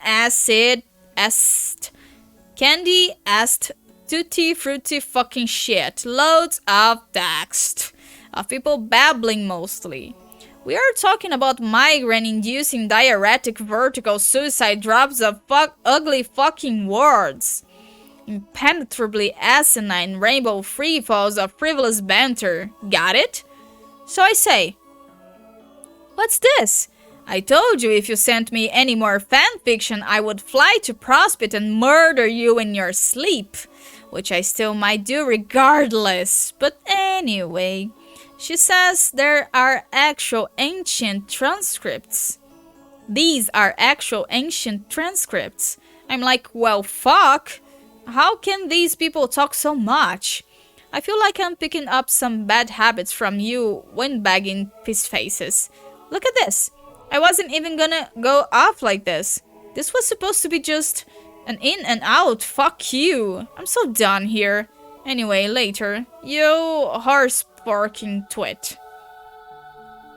tutti frutti fucking shit. Loads of text. of people babbling mostly. We are talking about migraine-inducing diuretic vertical suicide drops of ugly fucking words. Impenetrably asinine rainbow free falls of frivolous banter. Got it? So I say, what's this? I told you if you sent me any more fanfiction, I would fly to Prospect and murder you in your sleep. Which I still might do regardless. But anyway, she says there are actual ancient transcripts. These are actual ancient transcripts. I'm like, well, fuck. How can these people talk so much? I feel like I'm picking up some bad habits from you windbagging piece faces. Look at this. I wasn't even gonna go off like this. This was supposed to be just an in and out. Fuck you. I'm so done here. Anyway, later. You horse barking twit.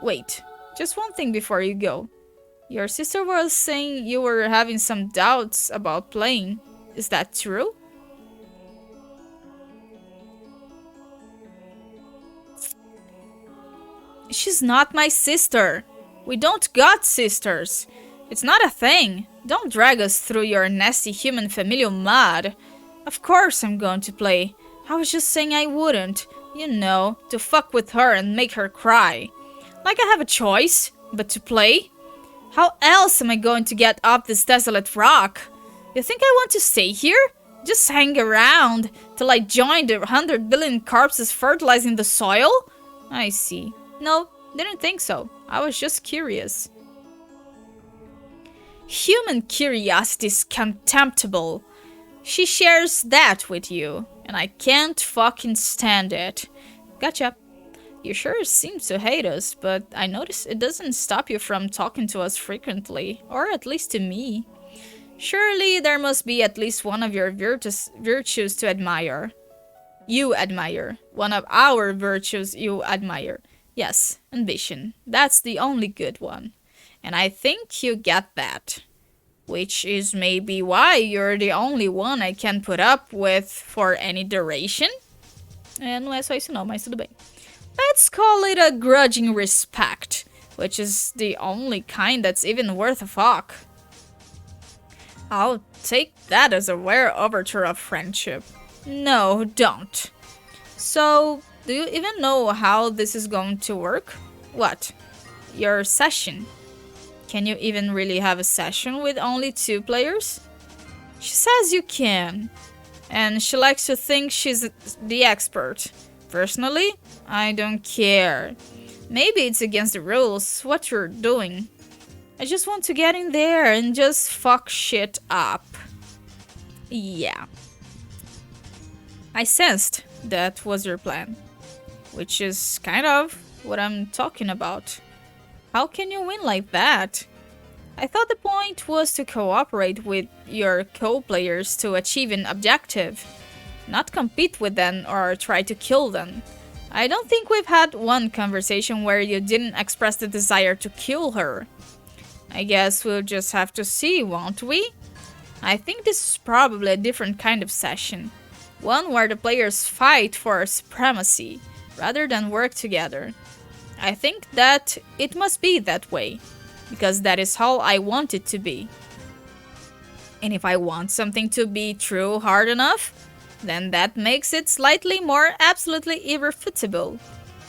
Wait, just one thing before you go. Your sister was saying you were having some doubts about playing. Is that true? She's not my sister. We don't got sisters. It's not a thing. Don't drag us through your nasty human familial mud. Of course I'm going to play. I was just saying I wouldn't. You know, to fuck with her and make her cry. Like I have a choice, but to play? How else am I going to get up this desolate rock? You think I want to stay here? Just hang around till I join the 100 billion corpses fertilizing the soil? I see. No, didn't think so. I was just curious. Human curiosity is contemptible. She shares that with you, and I can't fucking stand it. Gotcha. You sure seem to hate us, but I notice it doesn't stop you from talking to us frequently, or at least to me. Surely there must be at least one of your virtues to admire. You admire. One of our virtues you admire. Yes, ambition. That's the only good one. And I think you get that. Which is maybe why you're the only one I can put up with for any duration. Não é só isso não, mas tudo bem. Let's call it a grudging respect, which is the only kind that's even worth a fuck. I'll take that as a rare overture of friendship. No, don't. So, do you even know how this is going to work? What? Your session. Can you even really have a session with only 2 players? She says you can. And she likes to think she's the expert. Personally, I don't care. Maybe it's against the rules, what you're doing. I just want to get in there and just fuck shit up. Yeah. I sensed that was your plan. Which is kind of what I'm talking about. How can you win like that? I thought the point was to cooperate with your co-players to achieve an objective, not compete with them or try to kill them. I don't think we've had one conversation where you didn't express the desire to kill her. I guess we'll just have to see, won't we? I think this is probably a different kind of session. One where the players fight for supremacy, rather than work together. I think that it must be that way, because that is how I want it to be. And if I want something to be true hard enough, then that makes it slightly more absolutely irrefutable.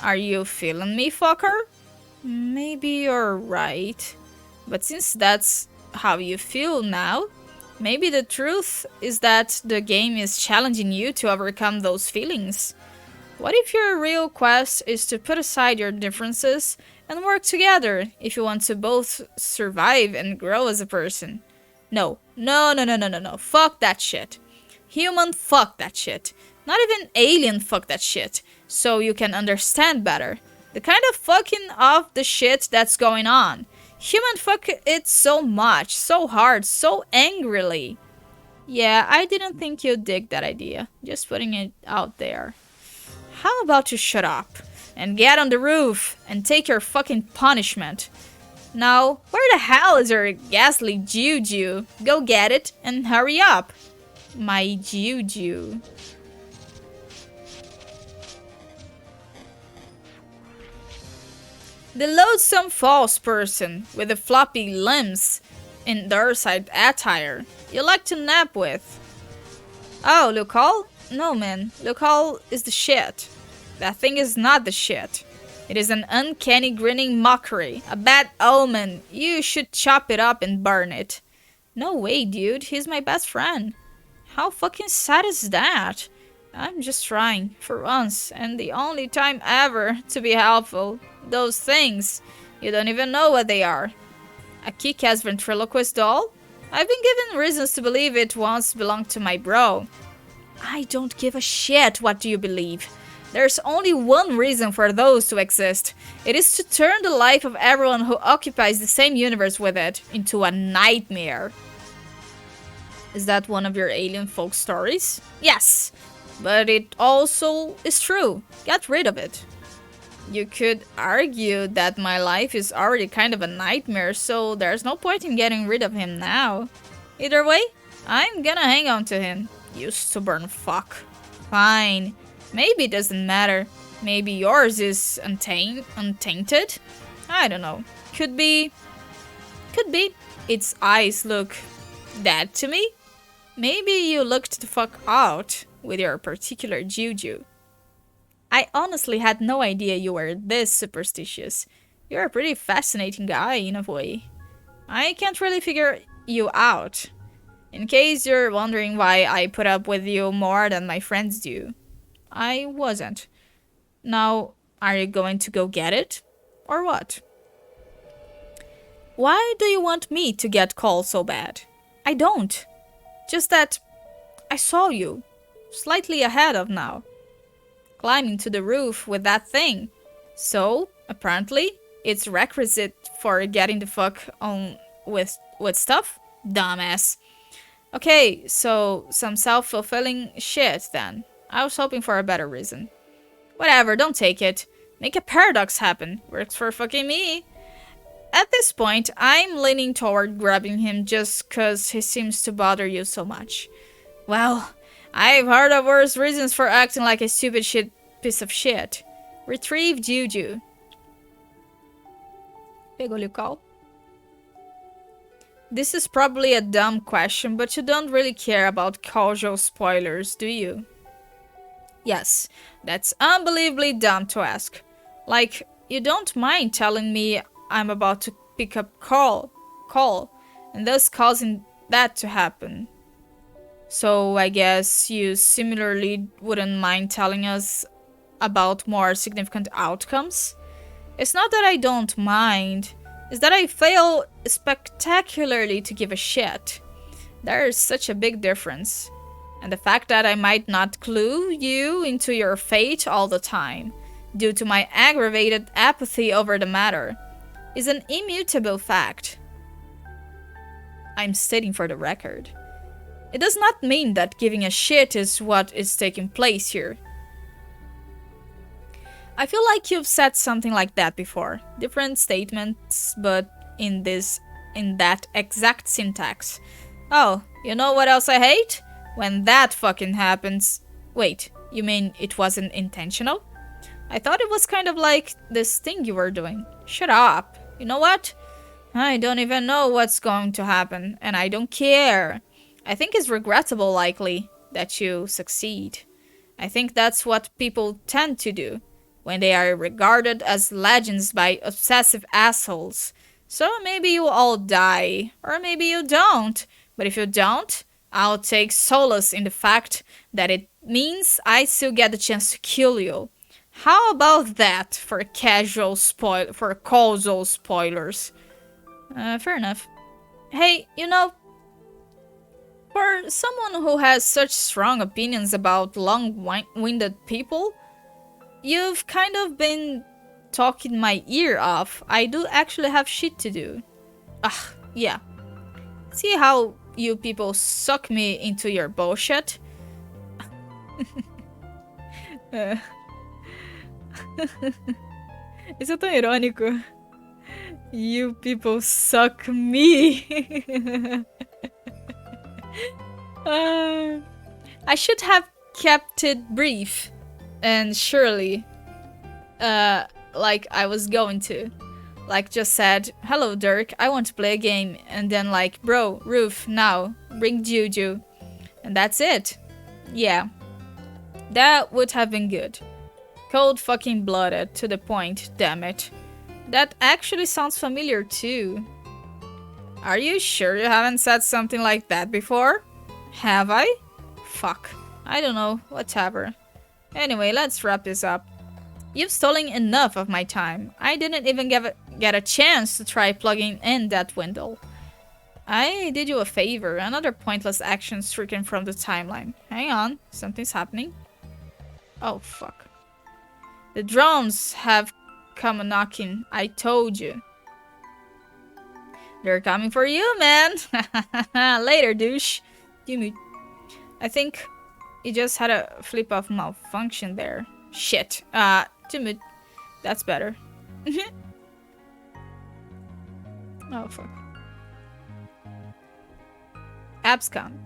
Are you feeling me, fucker? Maybe you're right. But since that's how you feel now, maybe the truth is that the game is challenging you to overcome those feelings. What if your real quest is to put aside your differences and work together if you want to both survive and grow as a person? No. Fuck that shit. Human, fuck that shit. Not even alien, fuck that shit. So you can understand better. The kind of fucking of the shit that's going on. Human, fuck it so much, so hard, so angrily. Yeah, I didn't think you'd dig that idea. Just putting it out there. How about you shut up and get on the roof and take your fucking punishment? Now, where the hell is your ghastly juju? Go get it and hurry up. My juju. The loathsome false person with the floppy limbs in Darside attire you like to nap with. Oh, Lucall? No, man. Lucall is the shit. That thing is not the shit. It is an uncanny grinning mockery. A bad omen. You should chop it up and burn it. No way, dude. He's my best friend. How fucking sad is that? I'm just trying, for once, and the only time ever, to be helpful. Those things. You don't even know what they are. A kick-ass ventriloquist doll? I've been given reasons to believe it once belonged to my bro. I don't give a shit what you believe. There's only one reason for those to exist. It is to turn the life of everyone who occupies the same universe with it into a nightmare. Is that one of your alien folk stories? Yes, but it also is true. Get rid of it. You could argue that my life is already kind of a nightmare, so there's no point in getting rid of him now. Either way, I'm gonna hang on to him. You stubborn fuck. Fine. Maybe it doesn't matter. Maybe yours is untainted? I don't know. Could be. Could be. Its eyes look dead to me? Maybe you looked the fuck out with your particular juju. I honestly had no idea you were this superstitious. You're a pretty fascinating guy in a way. I can't really figure you out. In case you're wondering why I put up with you more than my friends do. I wasn't. Now, are you going to go get it? Or what? Why do you want me to get called so bad? I don't. Just that I saw you, slightly ahead of now, climbing to the roof with that thing. So, apparently, it's requisite for getting the fuck on with stuff? Dumbass. Okay, so some self-fulfilling shit then. I was hoping for a better reason. Whatever, don't take it. Make a paradox happen. Works for fucking me. At this point, I'm leaning toward grabbing him just cause he seems to bother you so much. Well, I've heard of worse reasons for acting like a stupid piece of shit. Retrieve Juju. Pegou-lhe o call? This is probably a dumb question, but you don't really care about casual spoilers, do you? Yes, that's unbelievably dumb to ask. Like, you don't mind telling me I'm about to pick up call, and thus causing that to happen. So I guess you similarly wouldn't mind telling us about more significant outcomes? It's not that I don't mind, it's that I fail spectacularly to give a shit. There is such a big difference. And the fact that I might not clue you into your fate all the time, due to my aggravated apathy over the matter, is an immutable fact. I'm stating for the record. It does not mean that giving a shit is what is taking place here. I feel like you've said something like that before. Different statements, but in that exact syntax. Oh, you know what else I hate? When that fucking happens. Wait, you mean it wasn't intentional? I thought it was kind of like this thing you were doing. Shut up. You know what? I don't even know what's going to happen, and I don't care. I think it's regrettable likely that you succeed. I think that's what people tend to do when they are regarded as legends by obsessive assholes. So maybe you all die, or maybe you don't. But if you don't, I'll take solace in the fact that it means I still get the chance to kill you. How about that for causal spoilers? Fair enough. Hey, you know, for someone who has such strong opinions about long-winded people, you've kind of been talking my ear off. I do actually have shit to do. Yeah. See how you people suck me into your bullshit? Isso é tão irônico. You people suck me. I should have kept it brief and surely, like I was going to. Like just said, hello Dirk, I want to play a game. And then like, bro, roof, now, bring Juju. And that's it. Yeah. That would have been good. Cold fucking blooded, to the point, damn it. That actually sounds familiar too. Are you sure you haven't said something like that before? Have I? Fuck. I don't know, whatever. Anyway, let's wrap this up. You've stolen enough of my time. I didn't even get a chance to try plugging in that window. I did you a favor, another pointless action stricken from the timeline. Hang on, something's happening. Oh, fuck. The drones have come knocking, I told you. They're coming for you, man! Later, douche. Gimme. I think you just had a flip of malfunction there. Shit. Timid. That's better. Oh, fuck. Abscon.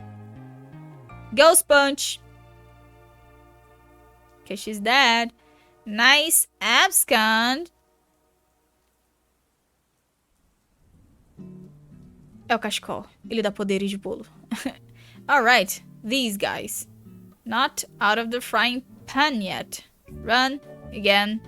Ghost punch! Okay, she's dead. Nice abscond. É o cachecol. Ele dá poderes de bolo. Alright, these guys. Not out of the frying pan yet. Run again.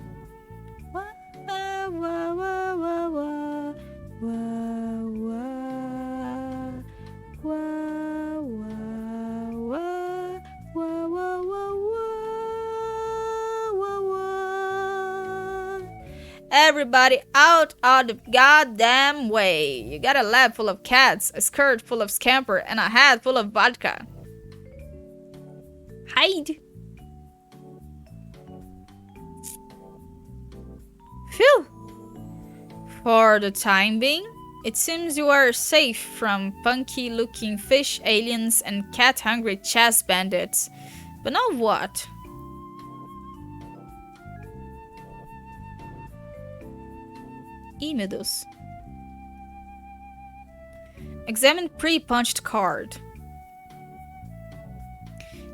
Everybody out of the goddamn way. You got a lab full of cats, a skirt full of scamper, and a hat full of vodka. Hide. Phew. For the time being, it seems you are safe from punky-looking fish aliens and cat-hungry chess bandits. But now what? Ih, meu Deus. Examine pre-punched card.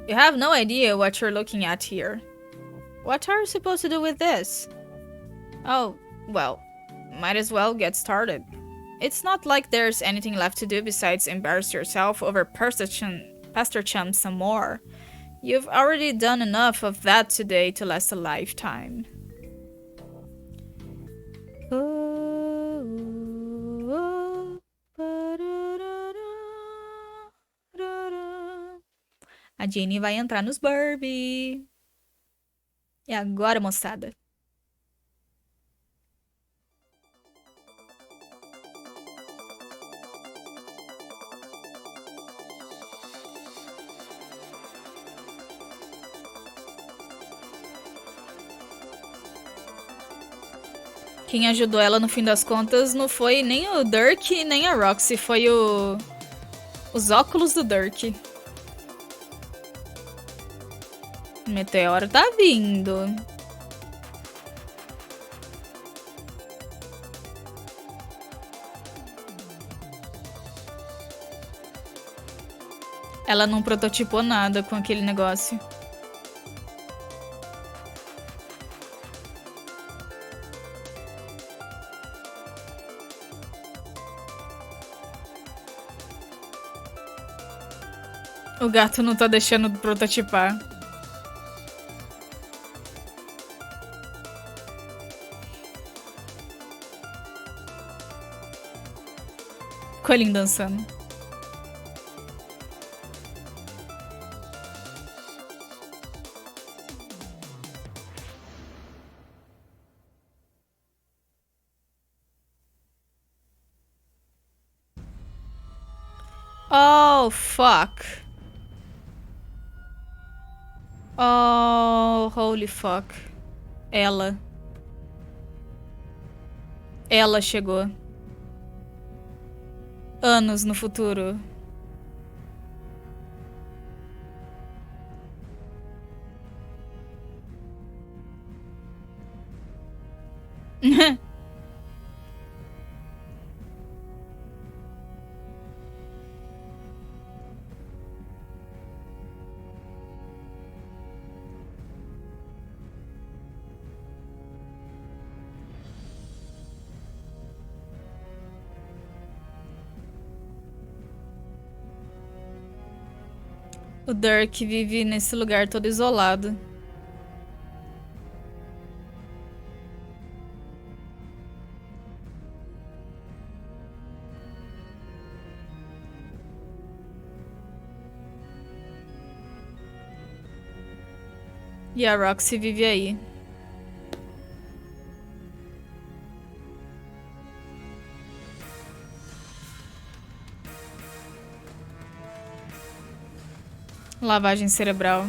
You have no idea what you're looking at here. What are you supposed to do with this? Oh, well, might as well get started. It's not like there's anything left to do besides embarrass yourself over Pastor Chum some more. You've already done enough of that today to last a lifetime. A Jenny vai entrar nos Barbie. E agora, moçada? Quem ajudou ela no fim das contas não foi nem o Dirk nem a Roxy, foi os óculos do Dirk. O meteoro tá vindo. Ela não prototipou nada com aquele negócio. O gato não tá deixando de prototipar. Coelhinho dançando. Oh, fuck. Oh, holy fuck. Ela chegou. Anos no futuro. O Dirk vive nesse lugar todo isolado. E a Roxy vive aí. Lavagem cerebral.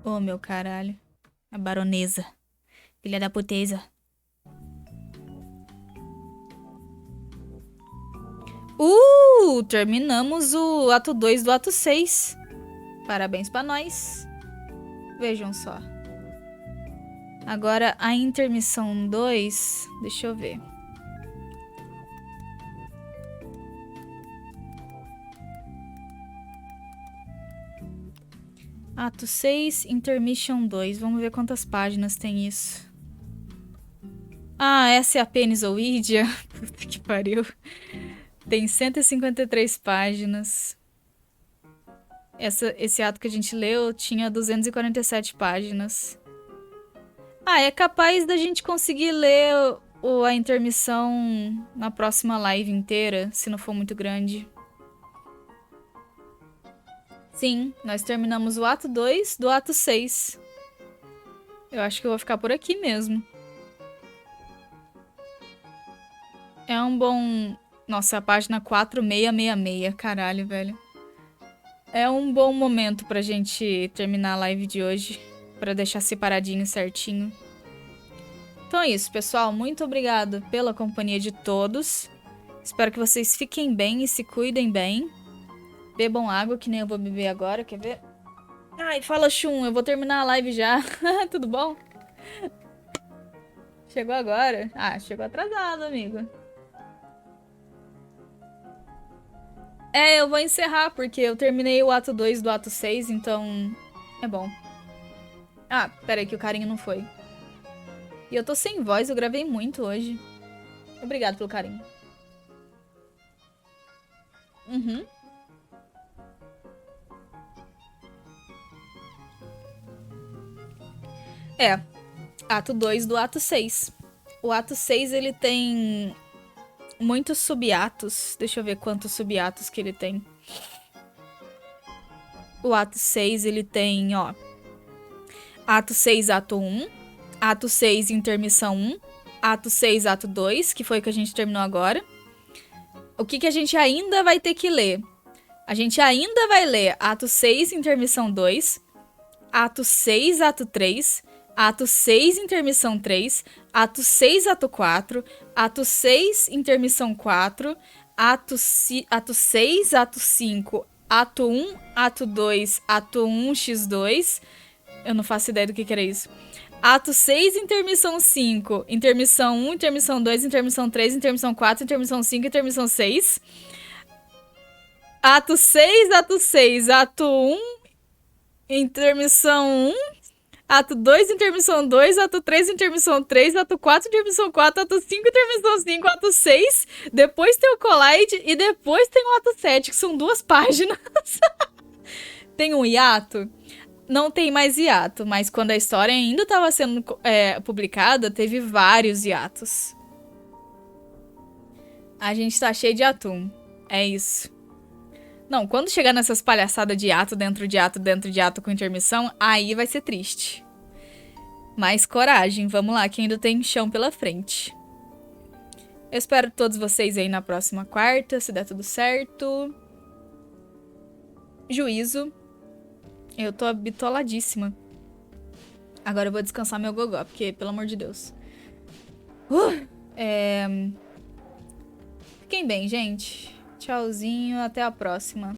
Oh, meu caralho. A baronesa. Filha da puteza. Terminamos o ato 2 do ato 6. Parabéns pra nós. Vejam só. Agora a intermissão 2. Deixa eu ver. Ato 6, intermission 2. Vamos ver quantas páginas tem isso. Ah, essa é a Penisoídia. Puta que pariu. Tem 153 páginas. Esse ato que a gente leu tinha 247 páginas. Ah, é capaz da gente conseguir ler a intermissão na próxima live inteira, se não for muito grande. Sim, nós terminamos o ato 2 do ato 6. Eu acho que eu vou ficar por aqui mesmo. É um bom... Nossa, a página 4666. Caralho, velho. É um bom momento pra gente terminar a live de hoje. Pra deixar separadinho certinho. Então é isso, pessoal. Muito obrigada pela companhia de todos. Espero que vocês fiquem bem e se cuidem bem. Bebam água, que nem eu vou beber agora. Quer ver? Ai, fala, Shun. Eu vou terminar a live já. Tudo bom? Chegou agora? Ah, chegou atrasado, amigo. É, eu vou encerrar, porque eu terminei o ato 2 do ato 6, então... É bom. Ah, pera aí que o carinho não foi. E eu tô sem voz, eu gravei muito hoje. Obrigado pelo carinho. Uhum. É, ato 2 do ato 6. O ato 6, ele tem muitos subatos. Deixa eu ver quantos subatos que ele tem. O ato 6, ele tem, ó... Ato 6, ato 1. Ato 6, intermissão 1. Ato 6, ato 2, que foi o que a gente terminou agora. O que a gente ainda vai ter que ler? A gente ainda vai ler ato 6, intermissão 2. Ato 6, ato 3. Ato 6, intermissão 3. Ato 6, ato 4. Ato 6, intermissão 4. Ato 6, ato 5. Ato 1, ato 2. Ato 1, x2. Eu não faço ideia do que era isso. Ato 6, intermissão 5. Intermissão 1, intermissão 2, intermissão 3, intermissão 4, intermissão 5, intermissão 6. Ato 6, ato 6. Ato 1, intermissão 1. Ato 2, intermissão 2, ato 3, intermissão 3, ato 4, intermissão 4, ato 5, intermissão 5, ato 6, depois tem o collide e depois tem o ato 7, que são 2 páginas. Tem um hiato? Não tem mais hiato, mas quando a história ainda estava sendo publicada, teve vários hiatos. A gente tá cheio de atum. É isso. Não, quando chegar nessas palhaçadas de ato, dentro de ato, dentro de ato com intermissão, aí vai ser triste. Mas coragem, vamos lá, que ainda tem chão pela frente. Eu espero todos vocês aí na próxima quarta, se der tudo certo. Juízo. Eu tô bitoladíssima. Agora eu vou descansar meu gogó, porque, pelo amor de Deus. Fiquem bem, gente. Tchauzinho, até a próxima.